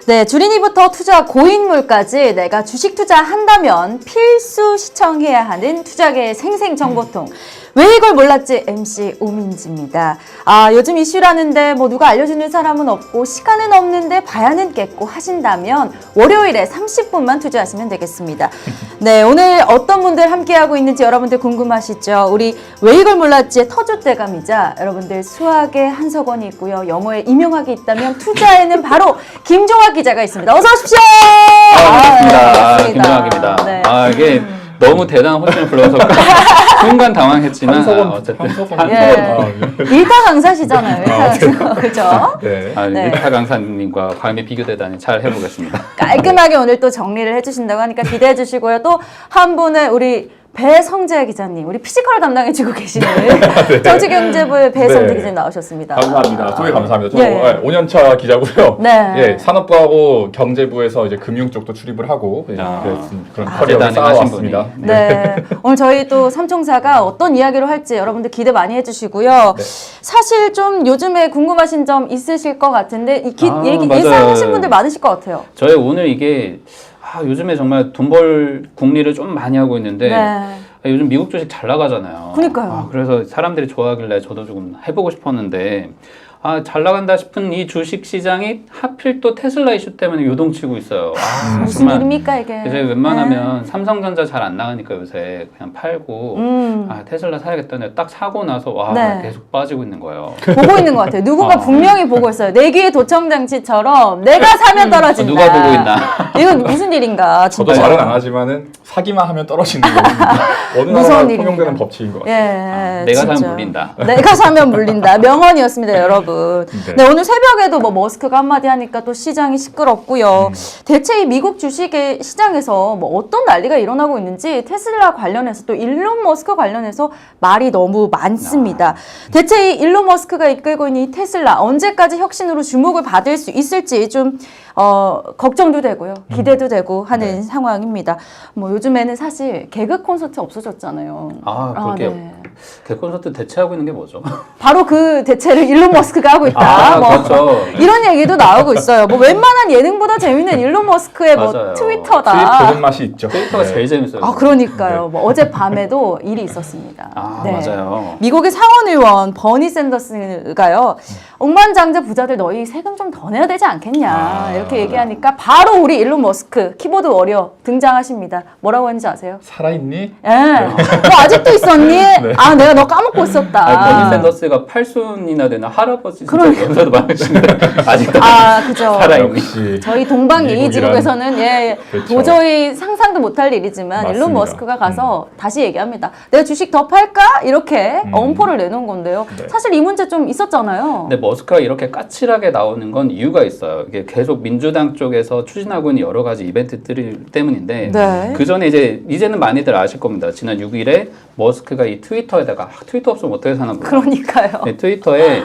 네, 주린이부터 투자 고인물까지 내가 주식 투자한다면 필수 시청해야 하는 투자계의 생생정보통. 왜 이걸 몰랐지? MC 오민지입니다. 요즘 이슈라는데 뭐 누가 알려주는 사람은 없고 시간은 없는데 봐야는 겠고 하신다면 월요일에 30분만 투자하시면 되겠습니다. 네, 오늘 어떤 분들 함께하고 있는지 여러분들 궁금하시죠? 우리 왜 이걸 몰랐지의 터줏대감이자 여러분들 수학의 한석원이 있고요. 영어에 임용학이 있다면 투자에는 바로 김종학 기자가 있습니다. 어서 오십시오. 반갑습니다. 반갑습니다. 김종학입니다. 네. 이게 너무 대단한 호칭을 불러서 순간 당황했지만 어쨌든 일타 강사시잖아요. 일타 그죠? 네. 네. 일타 강사님과 감히 비교되다니 잘 해보겠습니다. 깔끔하게 오늘 또 정리를 해주신다고 하니까 기대해 주시고요. 또 한 분은 우리 배성재 기자님, 우리 피지컬을 담당해주고 계시는 네. 정치경제부의 배성재 네. 기자님 나오셨습니다. 감사합니다. 소개 감사합니다. 저 예. 5년차 기자고요. 네. 예, 산업부하고 경제부에서 이제 금융 쪽도 출입을 하고 그런 커리어를 쌓아왔습니다. 네. 오늘 저희 또 삼총사가 어떤 이야기를 할지 여러분들 기대 많이 해주시고요. 네. 사실 좀 요즘에 궁금하신 점 있으실 것 같은데 맞아요. 예상하신 분들 많으실 것 같아요. 저희 오늘 이게 요즘에 정말 돈 벌 궁리를 좀 많이 하고 있는데 네. 요즘 미국 주식 잘 나가잖아요. 그러니까요. 그래서 사람들이 좋아하길래 저도 조금 해보고 싶었는데 잘 나간다 싶은 이 주식 시장이 하필 또 테슬라 이슈 때문에 요동치고 있어요. 무슨 정말 일입니까 이게? 이제 웬만하면 삼성전자 잘 안 나가니까 요새 그냥 팔고 테슬라 사야겠다는데 딱 사고 나서 네. 계속 빠지고 있는 거예요. 보고 있는 것 같아요. 누군가 분명히 보고 있어요. 내 귀에 도청장치처럼 내가 사면 떨어진다. 누가 보고 있나? 이건 무슨 일인가? 저도 진짜. 말은 안 하지만은 사기만 하면 떨어지는 겁니다. 어느 무서운 나라나 일입니다. 통용되는 법칙인 것 같아요. 예, 내가 진짜. 사면 물린다. 내가 사면 물린다. 명언이었습니다, 여러분. 네. 네, 오늘 새벽에도 뭐 머스크가 한마디 하니까 또 시장이 시끄럽고요. 대체 이 미국 주식의 시장에서 뭐 어떤 난리가 일어나고 있는지 테슬라 관련해서 또 일론 머스크 관련해서 말이 너무 많습니다. 대체 이 일론 머스크가 이끌고 있는 이 테슬라 언제까지 혁신으로 주목을 받을 수 있을지 좀 걱정도 되고요. 기대도 되고 하는 상황입니다. 뭐 요즘에는 사실 개그 콘서트 없어졌잖아요. 그렇게 네. 개콘서트 대체하고 있는 게 뭐죠? 바로 그 대체를 일론 머스크가 하고 있다. 뭐 그렇죠. 이런 얘기도 나오고 있어요. 뭐 웬만한 예능보다 재밌는 일론 머스크의 뭐 맞아요. 트위터다. 보는 맛이 있죠. 트위터가 네. 제일 재밌어요. 그러니까요. 뭐 어제 밤에도 일이 있었습니다. 맞아요. 미국의 상원 의원 버니 샌더스가요. 억만장자 부자들 너희 세금 좀 더 내야 되지 않겠냐 이렇게 얘기하니까 바로 우리 일론 머스크 키보드 워리어 등장하십니다. 뭐라고 했는지 아세요? 살아있니? 예. 너 아직도 있었니? 내가 너 까먹고 있었다. 버니 샌더스가 8순이나 되는 할아버지 진짜 연세도 많으신데 아직도 그죠. 살아있니? 역시 저희 동방 예의지국에서는 그렇죠. 도저히 상상도 못할 일이지만 맞습니다. 일론 머스크가 가서 다시 얘기합니다. 내가 주식 더 팔까? 이렇게 엄포를 내놓은 건데요. 네. 사실 이 문제 좀 있었잖아요. 근데 머스크가 이렇게 까칠하게 나오는 건 이유가 있어요. 이게 계속 민주당 쪽에서 추진하고 있는 여러 가지 이벤트들 때문인데 네. 그 전에 이제는 많이들 아실 겁니다. 지난 6일에 머스크가 이 트위터에다가 트위터 없으면 어떻게 사나 몰라. 그러니까요. 네, 트위터에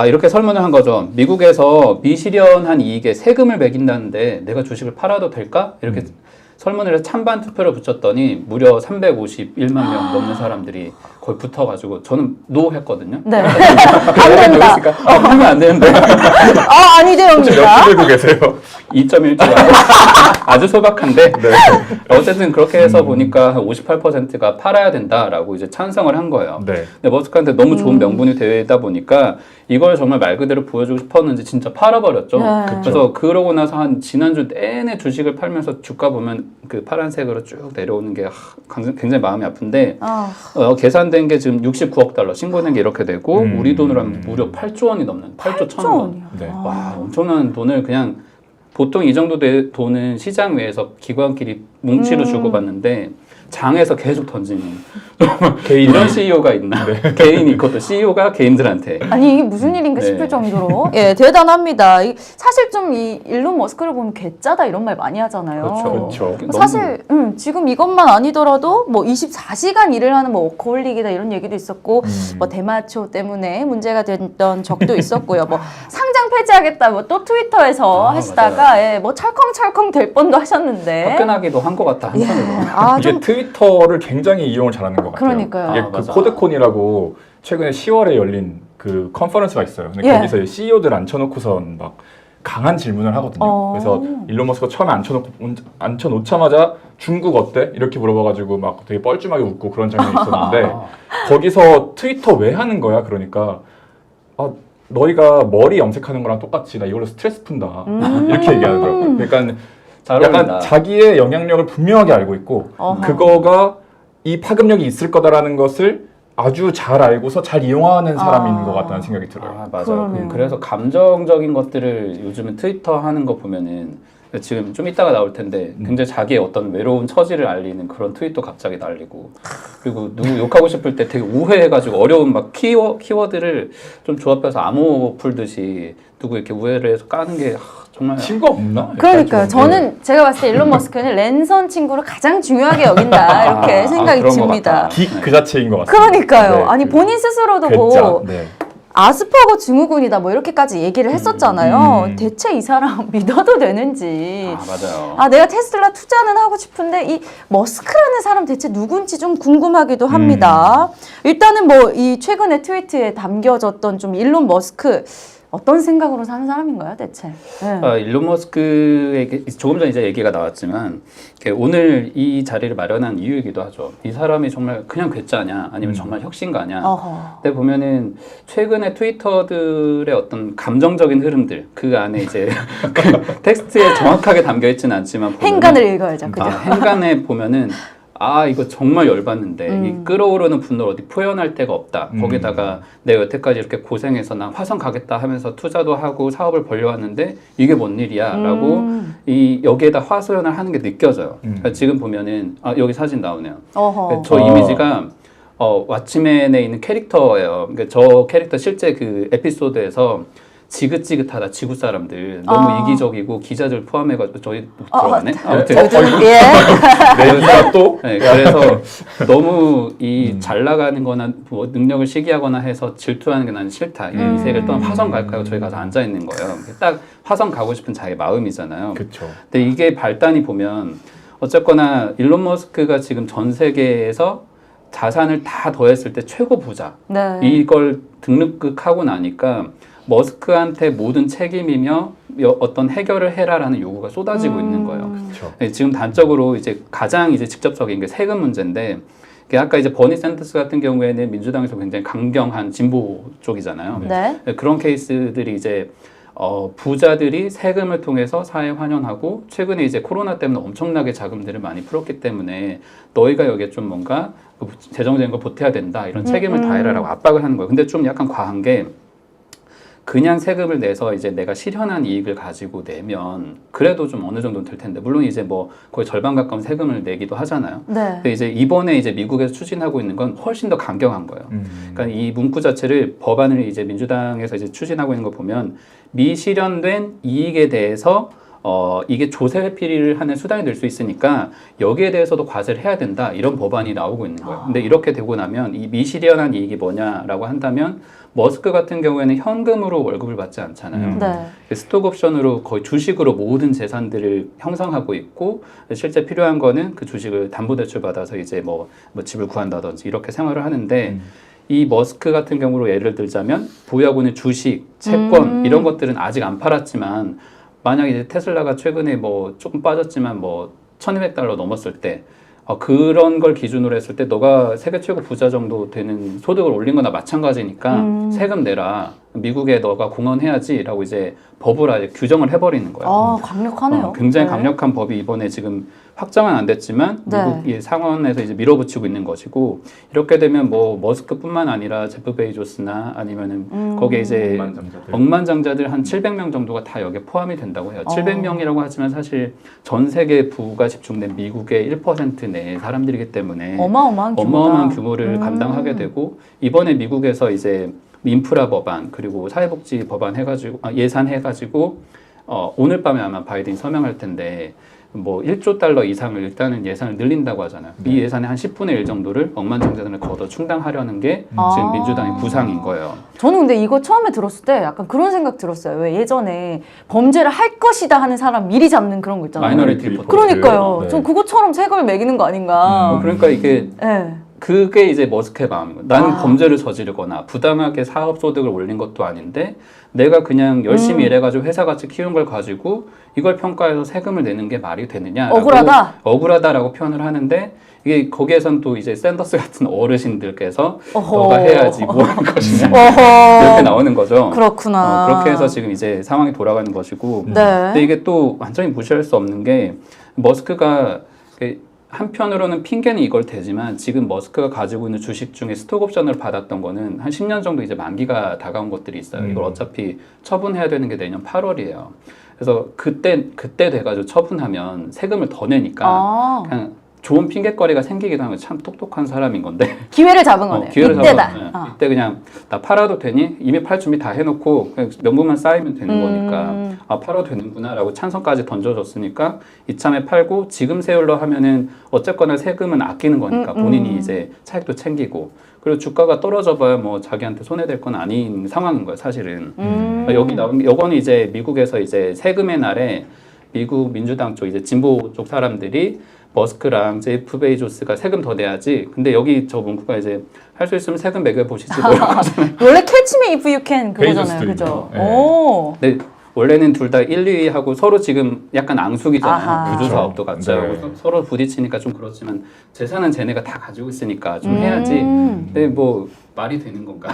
이렇게 설문을 한 거죠. 미국에서 미실현한 이익에 세금을 매긴다는데 내가 주식을 팔아도 될까? 이렇게 설문을 해서 찬반 투표를 붙였더니 무려 351만 명 넘는 사람들이 거의 붙어가지고 저는 노 했거든요. 네. 안 된다. 하면 안 되는데. 아니대요입니다. 몇 들고 계세요? 2.1조 아주 소박한데 네. 어쨌든 그렇게 해서 보니까 한 58%가 팔아야 된다라고 이제 찬성을 한 거예요. 네. 근데 머스크한테 너무 좋은 명분이 되다 보니까 이걸 정말 말 그대로 보여주고 싶었는지 진짜 팔아버렸죠. 네. 그래서 그러고 나서 한 지난주 내내 주식을 팔면서 주가 보면 그 파란색으로 쭉 내려오는 게 굉장히 마음이 아픈데 계산된 게 지금 69억 달러 신고된 게 이렇게 되고 우리 돈으로 하면 무려 8조 원이 넘는 8조 1천억 원. 네. 와, 엄청난 돈을 그냥 보통 이 정도 돈은 시장 외에서 기관끼리 뭉치로 주고받는데 장에서 계속 던지는 이런 CEO가 있나? 개인이 그것도 CEO가 개인들한테. 아니 이게 무슨 일인가 네. 싶을 정도로 대단합니다. 사실 좀 이 일론 머스크를 보면 괴짜다 이런 말 많이 하잖아요. 그렇죠. 사실 지금 이것만 아니더라도 뭐 24시간 일을 하는 뭐 워커홀릭이다 이런 얘기도 있었고 뭐 대마초 때문에 문제가 됐던 적도 있었고요. 뭐 상장 폐지하겠다 뭐 또 트위터에서 하시다가 뭐 철컹철컹 될 뻔도 하셨는데 화끈하기도 한 것 같다 한편으로. 이게 트위터를 굉장히 이용을 잘하는 것 같아요. 그러니까요. 이게 그 맞아. 코드콘이라고 최근에 10월에 열린 그 컨퍼런스가 있어요. 근데 거기서 CEO들 앉혀놓고선 막 강한 질문을 하거든요. 그래서 일론 머스크가 처음에 앉혀놓자마자 중국 어때? 이렇게 물어봐가지고 막 되게 뻘쭘하게 웃고 그런 장면이 있었는데 거기서 트위터 왜 하는 거야? 그러니까 너희가 머리 염색하는 거랑 똑같이 나 이걸로 스트레스 푼다 이렇게 얘기하더라고요. 그러니까 약간 자기의 영향력을 분명하게 알고 있고 그거가 이 파급력이 있을 거다라는 것을 아주 잘 알고서 잘 이용하는 사람인 것 같다는 생각이 들어요. 맞아요. 그래서 감정적인 것들을 요즘은 트위터 하는 거 보면은 지금 좀 이따가 나올 텐데 굉장히 자기의 어떤 외로운 처지를 알리는 그런 트윗도 갑자기 날리고 그리고 누구 욕하고 싶을 때 되게 우회해가지고 어려운 막 키워드를 좀 조합해서 암호 풀듯이 누구 이렇게 우회를 해서 까는 게 정말 친구 없나? 그러니까요. 저는 제가 봤을 때 일론 머스크는 랜선 친구를 가장 중요하게 여긴다 이렇게 생각이 그런 것 듭니다. 같다. 긱 그 자체인 것 같아요. 그러니까요. 네, 아니 본인 스스로도 뭐 아스퍼거 증후군이다 뭐 이렇게까지 얘기를 했었잖아요. 대체 이 사람 믿어도 되는지. 맞아요. 내가 테슬라 투자는 하고 싶은데 이 머스크라는 사람 대체 누군지 좀 궁금하기도 합니다. 일단은 뭐 이 최근에 트위트에 담겨졌던 좀 일론 머스크 어떤 생각으로 사는 사람인가요, 대체? 네. 일론 머스크에게 조금 전 이제 얘기가 나왔지만 오늘 이 자리를 마련한 이유이기도 하죠. 이 사람이 정말 그냥 괴짜냐, 아니면 정말 혁신가냐. 근데 보면은 최근에 트위터들의 어떤 감정적인 흐름들 그 안에 이제 그 텍스트에 정확하게 담겨 있지는 않지만 행간을 읽어야죠, 그죠? 행간에 보면은 이거 정말 열받는데 이 끓어오르는 분노를 어디 표현할 데가 없다. 거기다가 내가 여태까지 이렇게 고생해서 난 화성 가겠다 하면서 투자도 하고 사업을 벌려왔는데 이게 뭔 일이야 라고 여기에다 화소연을 하는 게 느껴져요. 그러니까 지금 보면은 여기 사진 나오네요. 저 이미지가 왓츠맨에 있는 캐릭터예요. 그러니까 저 캐릭터 실제 그 에피소드에서 지긋지긋하다 지구 사람들 너무 이기적이고 기자들 포함해가지고 저희 들어가네. 아무튼 내기가 또 그래서 너무 잘 나가는거나 뭐 능력을 시기하거나 해서 질투하는 게 나는 싫다. 이 세계를 떠나 화성 갈까요? 저희 가서 앉아 있는 거예요. 딱 화성 가고 싶은 자기 마음이잖아요. 그쵸. 근데 이게 발단이 보면 어쨌거나 일론 머스크가 지금 전 세계에서 자산을 다 더했을 때 최고 부자. 네. 이걸 등록하고 나니까. 머스크한테 모든 책임이며 어떤 해결을 해라라는 요구가 쏟아지고 있는 거예요. 그렇죠. 지금 단적으로 이제 가장 이제 직접적인 게 세금 문제인데, 아까 이제 버니 샌더스 같은 경우에는 민주당에서 굉장히 강경한 진보 쪽이잖아요. 네. 그런 케이스들이 이제 부자들이 세금을 통해서 사회에 환원하고 최근에 이제 코로나 때문에 엄청나게 자금들을 많이 풀었기 때문에 너희가 여기에 좀 뭔가 재정적인 걸 보태야 된다 이런 책임을 다해라라고 압박을 하는 거예요. 근데 좀 약간 과한 게 그냥 세금을 내서 이제 내가 실현한 이익을 가지고 내면 그래도 좀 어느 정도는 될 텐데 물론 이제 뭐 거의 절반 가까운 세금을 내기도 하잖아요. 네. 근데 이제 이번에 이제 미국에서 추진하고 있는 건 훨씬 더 강경한 거예요. 그러니까 이 문구 자체를 법안을 이제 민주당에서 이제 추진하고 있는 거 보면 미실현된 이익에 대해서 이게 조세 회피를 하는 수단이 될 수 있으니까 여기에 대해서도 과세를 해야 된다 이런 법안이 나오고 있는 거예요. 근데 이렇게 되고 나면 이 미실현한 이익이 뭐냐라고 한다면 머스크 같은 경우에는 현금으로 월급을 받지 않잖아요. 네. 스톡 옵션으로 거의 주식으로 모든 재산들을 형성하고 있고 실제 필요한 거는 그 주식을 담보대출 받아서 이제 뭐 집을 구한다든지 이렇게 생활을 하는데 이 머스크 같은 경우로 예를 들자면 보유하고 있는 주식, 채권 이런 것들은 아직 안 팔았지만 만약에 이제 테슬라가 최근에 뭐 조금 빠졌지만 뭐 $1,200 넘었을 때 그런 걸 기준으로 했을 때 너가 세계 최고 부자 정도 되는 소득을 올린 거나 마찬가지니까 세금 내라. 미국에 너가 공헌해야지라고 이제 법을 아예 규정을 해버리는 거예요. 강력하네요. 굉장히 강력한 법이 이번에 지금 확정은 안 됐지만 미국 이 상원에서 이제 밀어붙이고 있는 것이고 이렇게 되면 뭐 머스크뿐만 아니라 제프 베이조스나 아니면은 거기에 이제 억만장자들 한 700명 정도가 다 여기에 포함이 된다고 해요. 700명이라고 하지만 사실 전 세계 부가 집중된 미국의 1% 내의 사람들이기 때문에 어마어마한 규모를 감당하게 되고 이번에 미국에서 이제 인프라 법안 그리고 사회복지 법안 해가지고 예산 해가지고 오늘 밤에 아마 바이든이 서명할 텐데 뭐 1조 달러 이상을 일단은 예산을 늘린다고 하잖아요. 이 예산의 한 10분의 1 정도를 억만장자들을 걷어 충당하려는 게 지금 민주당의 구상인 거예요. 저는 근데 이거 처음에 들었을 때 약간 그런 생각 들었어요. 왜 예전에 범죄를 할 것이다 하는 사람 미리 잡는 그런 거 있잖아요. 마이너리티 리포트. 그러니까요. 전 그것처럼 세금을 매기는 거 아닌가. 그러니까 이게 그게 이제 머스크의 마음인 거예요. 나는 아. 범죄를 저지르거나 부당하게 사업 소득을 올린 것도 아닌데 내가 그냥 열심히 일해가지고 회사 가치 키운 걸 가지고 이걸 평가해서 세금을 내는 게 말이 되느냐? 억울하다라고 표현을 하는데 이게 거기에선 또 이제 샌더스 같은 어르신들께서 어허. 너가 해야지 뭐 할 것이냐 어허. 이렇게 나오는 거죠. 그렇구나. 그렇게 해서 지금 이제 상황이 돌아가는 것이고 네. 근데 이게 또 완전히 무시할 수 없는 게 머스크가 한편으로는 핑계는 이걸 대지만 지금 머스크가 가지고 있는 주식 중에 스톡 옵션을 받았던 거는 한 10년 정도 이제 만기가 다가온 것들이 있어요. 이걸 어차피 처분해야 되는 게 내년 8월이에요. 그래서 그때 돼가지고 처분하면 세금을 더 내니까 그냥 좋은 핑계거리가 생기기도 하면 참 똑똑한 사람인 건데 기회를 잡은 거네요. 기회를 이때다. 잡아. 이때 그냥 나 팔아도 되니? 이미 팔 준비 다 해놓고 그냥 명분만 쌓이면 되는 거니까 아 팔아도 되는구나라고 찬성까지 던져줬으니까 이참에 팔고 지금 세율로 하면은 어쨌거나 세금은 아끼는 거니까 본인이 이제 차익도 챙기고 그리고 주가가 떨어져봐야 뭐 자기한테 손해될 건 아닌 상황인 거예요 사실은. 여기 나온 요거는 이제 미국에서 이제 세금의 날에 미국 민주당 쪽 이제 진보 쪽 사람들이 머스크랑 제프 베이조스가 세금 더 내야지. 근데 여기 저 문구가 이제 할 수 있으면 세금 매겨 보시지 뭐 이런 거잖아요. 원래 캐치 미 이프 유 캔 그거잖아요. 베이조스도 그죠? 있네요. 네. 오. 근데 원래는 둘 다 1, 2위하고 서로 지금 약간 앙숙이잖아요. 아하. 우주 사업도 같이 하고 네. 서로 부딪히니까 좀 그렇지만 재산은 쟤네가 다 가지고 있으니까 좀 해야지. 근데 뭐 말이 되는 건가?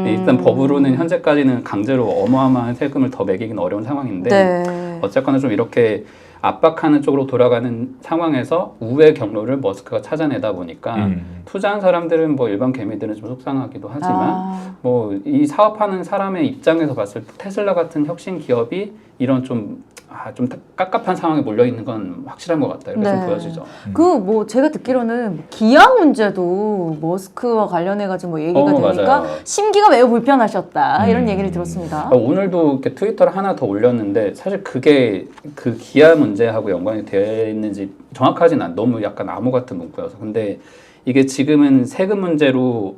일단 법으로는 현재까지는 강제로 어마어마한 세금을 더 매기긴 어려운 상황인데 네. 어쨌거나 좀 이렇게 압박하는 쪽으로 돌아가는 상황에서 우회 경로를 머스크가 찾아내다 보니까 투자한 사람들은 뭐 일반 개미들은 좀 속상하기도 하지만 뭐 이 사업하는 사람의 입장에서 봤을 때 테슬라 같은 혁신 기업이 이런 좀 깝깝한 상황에 몰려 있는 건 확실한 것 같다 이렇게 좀 네. 보여지죠. 그 뭐 제가 듣기로는 기아 문제도 머스크와 관련해가지고 뭐 얘기가 되니까 맞아요. 심기가 매우 불편하셨다 이런 얘기를 들었습니다. 오늘도 이렇게 트위터를 하나 더 올렸는데 사실 그게 그 기아 문제하고 연관이 되어 있는지 정확하진 않. 너무 약간 암호 같은 문구여서. 근데 이게 지금은 세금 문제로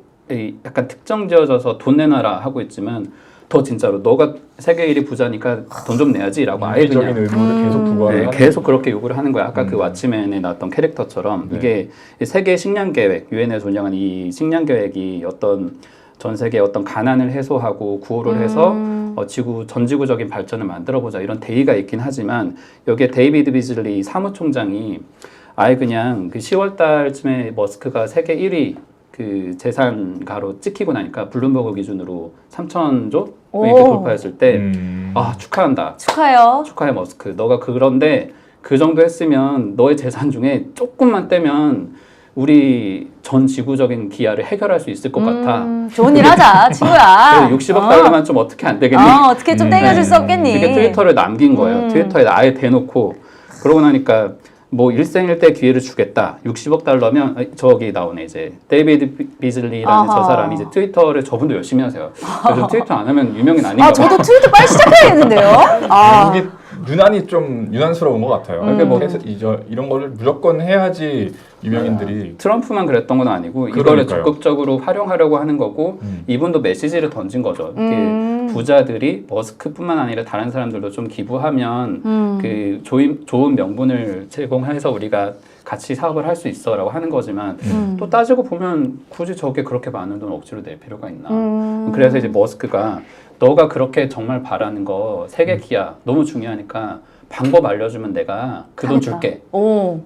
약간 특정지어져서 돈 내놔라 하고 있지만 더 진짜로 너가 세계 1위 부자니까 돈 좀 내야지라고 아예 적인 그냥 의무를 계속 부과를 네, 하는 계속 그렇게 요구를 하는 거야. 아까 그 왓츠맨에 나왔던 캐릭터처럼 네. 이게 세계 식량 계획, 유엔에서 운영한 이 식량 계획이 어떤 전 세계의 어떤 가난을 해소하고 구호를 해서 전 지구적인 발전을 만들어 보자 이런 대의가 있긴 하지만 여기에 데이비드 비즐리 사무총장이 아예 그냥 그 10월 달쯤에 머스크가 세계 1위 그 재산가로 찍히고 나니까 블룸버그 기준으로 3,000조 이렇게 돌파했을 때 아 축하한다. 축하해 머스크. 너가 그런데 그 정도 했으면 너의 재산 중에 조금만 떼면 우리 전 지구적인 기아를 해결할 수 있을 것 같아. 좋은 일 하자, 친구야. 60억 달러만 좀 어떻게 안 되겠니? 어떻게 좀 땡겨줄 수 없겠니? 이렇게 트위터를 남긴 거예요. 트위터에 아예 대놓고 그러고 나니까 뭐 일생일대 기회를 주겠다. 60억 달러면 저기 나오네 이제 데이비드 비즐리라는 저 사람이 이제 트위터를 저분도 열심히 하세요. 요즘 트위터 안 하면 유명인 아닌가 봐요. 저도 트위터 빨리 시작해야겠는데요. 미국이 유난히 좀 유난스러운 것 같아요. 그러니까 뭐 이런 거를 무조건 해야지 유명인들이 트럼프만 그랬던 건 아니고 이거를 그러니까요. 적극적으로 활용하려고 하는 거고 이분도 메시지를 던진 거죠. 이렇게 부자들이 머스크뿐만 아니라 다른 사람들도 좀 기부하면 그 좋은 명분을 제공해서 우리가 같이 사업을 할 수 있어라고 하는 거지만 또 따지고 보면 굳이 저게 그렇게 많은 돈 억지로 낼 필요가 있나. 그래서 이제 머스크가 너가 그렇게 정말 바라는 거 세계 기아 너무 중요하니까 방법 알려주면 내가 그 돈 줄게.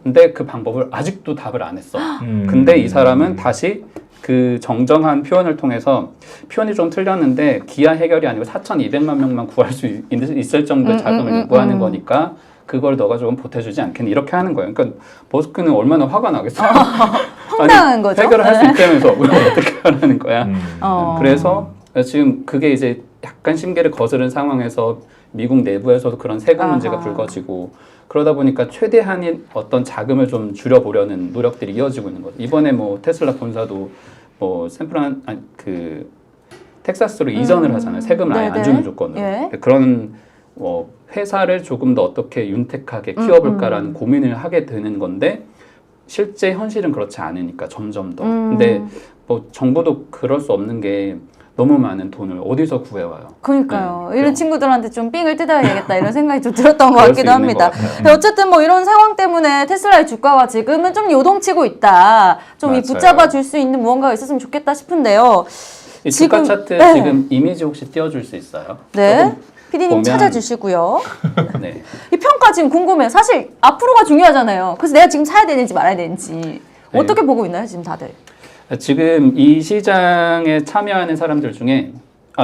근데 그 방법을 아직도 답을 안 했어. 근데 이 사람은 다시 그 정정한 표현을 통해서 표현이 좀 틀렸는데 기아 해결이 아니고 4,200만 명만 구할 수 있을 정도의 자금을 요구하는 거니까 그걸 너가 조금 보태주지 않겠니? 이렇게 하는 거예요. 그러니까 머스크는 얼마나 화가 나겠어. 황당한 거죠. 해결을 할 수 있다면서 왜 어떻게 하라는 거야. 그래서 지금 그게 이제 약간 심계를 거스른 상황에서 미국 내부에서도 그런 세금 문제가 불거지고 그러다 보니까 최대한의 어떤 자금을 좀 줄여보려는 노력들이 이어지고 있는 거죠. 이번에 뭐 테슬라 본사도 뭐 텍사스로 이전을 하잖아요. 세금을 아예 안 주는 조건으로. 예. 그런 회사를 조금 더 어떻게 윤택하게 키워볼까라는 고민을 하게 되는 건데 실제 현실은 그렇지 않으니까 점점 더. 근데 뭐 정부도 그럴 수 없는 게 너무 많은 돈을 어디서 구해와요. 그러니까요. 네, 이런 친구들한테 좀 삥을 뜯어야겠다 이런 생각이 좀 들었던 것 그럴 수 같기도 있는 합니다. 것 같아요. 근데 어쨌든 뭐 이런 상황 때문에 테슬라의 주가가 지금은 좀 요동치고 있다. 좀 이 맞아요. 붙잡아 줄 수 있는 무언가가 있었으면 좋겠다 싶은데요. 이 주가 차트 네. 지금 이미지 혹시 띄워줄 수 있어요? 네. 피디님 보면- 찾아주시고요. 네. 이 평가 지금 궁금해요. 사실 앞으로가 중요하잖아요. 그래서 내가 지금 사야 되는지 말아야 되는지 네. 어떻게 보고 있나요, 지금 다들? 지금 이 시장에 참여하는 사람들 중에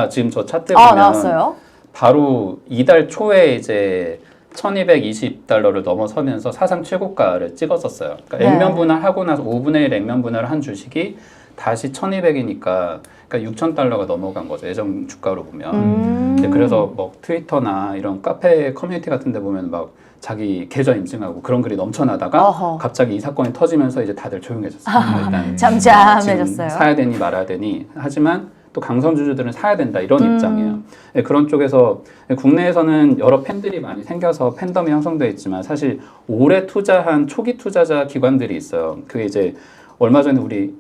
지금 저 차트 아, 보면 나왔어요. 바로 이달 초에 이제 1220달러를 넘어서면서 사상 최고가를 찍었었어요. 그러니까 네. 액면 분할하고 나서 5분의 1 액면 분할을 한 주식이 다시 1200이니까 그러니까 6000달러가 넘어간 거죠. 예전 주가로 보면. 네, 그래서 뭐 트위터나 이런 카페 커뮤니티 같은 데 보면 막 자기 계좌 인증하고 그런 글이 넘쳐나다가 어허. 갑자기 이 사건이 터지면서 이제 다들 조용해졌어요. 일단 잠잠해졌어요. 지금 사야 되니 말아야 되니 하지만 또 강성주주들은 사야 된다 이런 입장이에요. 네, 그런 쪽에서 국내에서는 여러 팬들이 많이 생겨서 팬덤이 형성되어 있지만 사실 오래 투자한 초기 투자자 기관들이 있어요. 그게 이제 얼마 전에 우리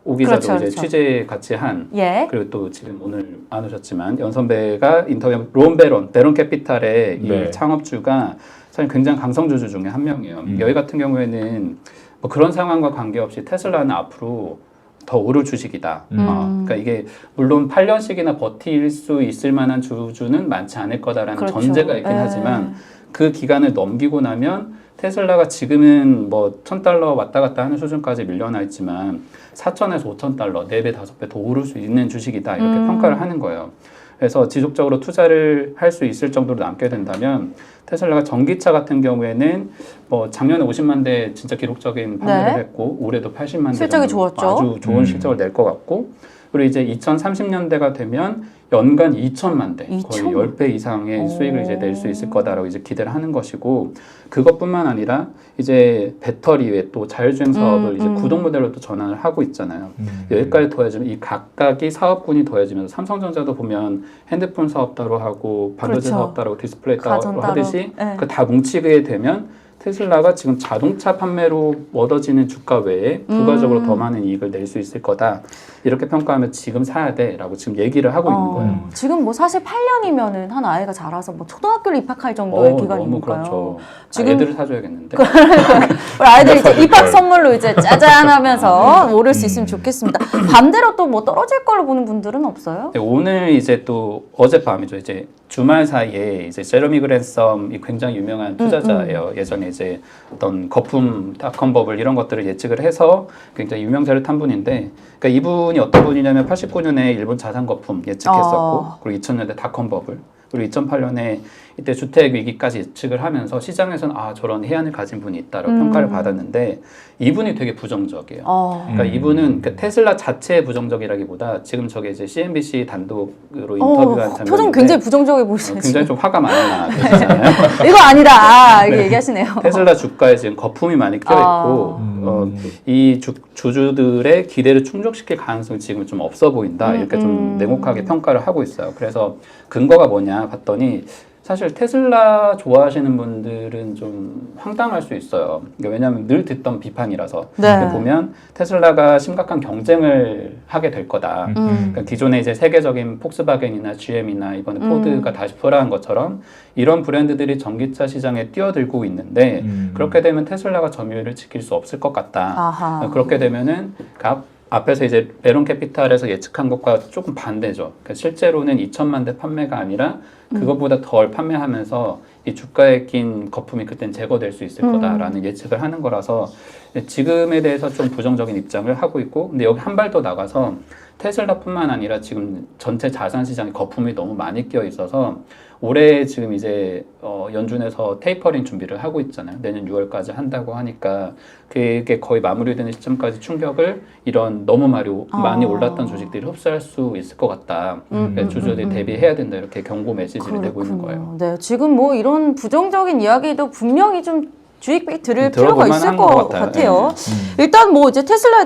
오 기자도 그렇죠, 이제 그렇죠. 취재 같이 한 예. 그리고 또 지금 오늘 안 오셨지만 연 선배가 인터뷰 론 베론 캐피탈의 이 네. 창업주가 사실 굉장히 강성주주 중에 한 명이에요. 여기 같은 경우에는 뭐 그런 상황과 관계없이 테슬라는 앞으로 더 오를 주식이다. 그러니까 이게 물론 8년씩이나 버틸 수 있을 만한 주주는 많지 않을 거다라는 그렇죠. 전제가 있긴 예. 하지만 그 기간을 넘기고 나면 테슬라가 지금은 뭐 1000달러 왔다 갔다 하는 수준까지 밀려나 있지만 4000에서 5000달러, 4배, 5배 더 오를 수 있는 주식이다. 이렇게 평가를 하는 거예요. 그래서 지속적으로 투자를 할 수 있을 정도로 남게 된다면 테슬라가 전기차 같은 경우에는 뭐 작년에 50만 대 진짜 기록적인 판매를 네. 했고 올해도 80만 대 실적이 정도 좋았죠. 아주 좋은 실적을 낼 것 같고 그리고 이제 2030년대가 되면 연간 2천만 대 거의 10배 이상의 수익을 이제 낼 수 있을 거다라고 이제 기대를 하는 것이고 그것뿐만 아니라 이제 배터리 외에 또 자율주행 사업을 이제 구동 모델로 또 전환을 하고 있잖아요. 여기까지 더해지면 이 각각이 사업군이 더해지면서 삼성전자도 보면 핸드폰 사업 따로 하고 반도체 그렇죠. 사업 따로 하고 디스플레이 가전 따로 따로. 하듯이 네. 그 다 뭉치게 되면 테슬라가 지금 자동차 판매로 얻어지는 주가 외에 부가적으로 더 많은 이익을 낼 수 있을 거다. 이렇게 평가하면 지금 사야 돼라고 지금 얘기를 하고 있는 거예요. 지금 뭐 사실 8년이면은 한 아이가 자라서 뭐 초등학교를 입학할 정도의 너무 기간이니까요. 그렇죠. 지금- 애들을 사줘야겠는데. 우리 아이들 이제 입학 선물로 이제 짜잔 하면서 오를 수 있으면 좋겠습니다. 반대로 또 뭐 떨어질 걸로 보는 분들은 없어요? 네, 오늘 이제 또 어젯밤이죠. 이제 주말 사이에 이제 제러미 그랜섬이 굉장히 유명한 투자자예요. 예전에 이제 어떤 거품 닷컴 버블 이런 것들을 예측을 해서 굉장히 유명세를 탄 분인데, 그러니까 이분이 어떤 분이냐면 89년에 일본 자산 거품 예측했었고, 그리고 2000년대 닷컴 버블, 그리고 2008년에 이때 주택 위기까지 예측을 하면서 시장에서는 저런 해안을 가진 분이 있다라고 평가를 받았는데 이분이 되게 부정적이에요. 그러니까 이분은 그 테슬라 자체의 부정적이라기보다 지금 저게 이제 CNBC 단독으로 인터뷰한 장면인데 표정 굉장히 부정적이 보이시네요. 굉장히 좀 화가 많이 나 계시잖아요. 이거 아니다. 이렇게 얘기하시네요. 테슬라 주가에 지금 거품이 많이 껴있고 이 주주들의 기대를 충족시킬 가능성이 지금 좀 없어 보인다. 이렇게 좀 냉혹하게 평가를 하고 있어요. 그래서 근거가 뭐냐 봤더니 사실 테슬라 좋아하시는 분들은 좀 황당할 수 있어요. 왜냐하면 늘 듣던 비판이라서. 네. 보면 테슬라가 심각한 경쟁을 하게 될 거다. 그러니까 기존에 이제 세계적인 폭스바겐이나 GM이나 이번에 포드가 다시 부활한 것처럼 이런 브랜드들이 전기차 시장에 뛰어들고 있는데 그렇게 되면 테슬라가 점유율을 지킬 수 없을 것 같다. 아하. 그렇게 되면은 앞에서 이제 베론 캐피탈에서 예측한 것과 조금 반대죠. 그러니까 실제로는 2천만 대 판매가 아니라 그것보다 덜 판매하면서 이 주가에 낀 거품이 그땐 제거될 수 있을 거다라는 예측을 하는 거라서 지금에 대해서 좀 부정적인 입장을 하고 있고, 근데 여기 한 발 더 나가서 테슬라뿐만 아니라 지금 전체 자산 시장에 거품이 너무 많이 끼어 있어서 올해 지금 이제 연준에서 테이퍼링 준비를 하고 있잖아요. 내년 6월까지 한다고 하니까 그게 거의 마무리되는 시점까지 충격을 이런 너무 많이 올랐던 주식들이 흡수할 수 있을 것 같다. 주주들이 대비해야 된다. 이렇게 경고 메시지를 내고 있는 거예요. 네, 지금 뭐 이런 부정적인 이야기도 분명히 좀 주의 깊게 들을 들어볼 필요가 있을 만한 것 것 같아요. 같아요. 일단 뭐 이제 테슬라에 대해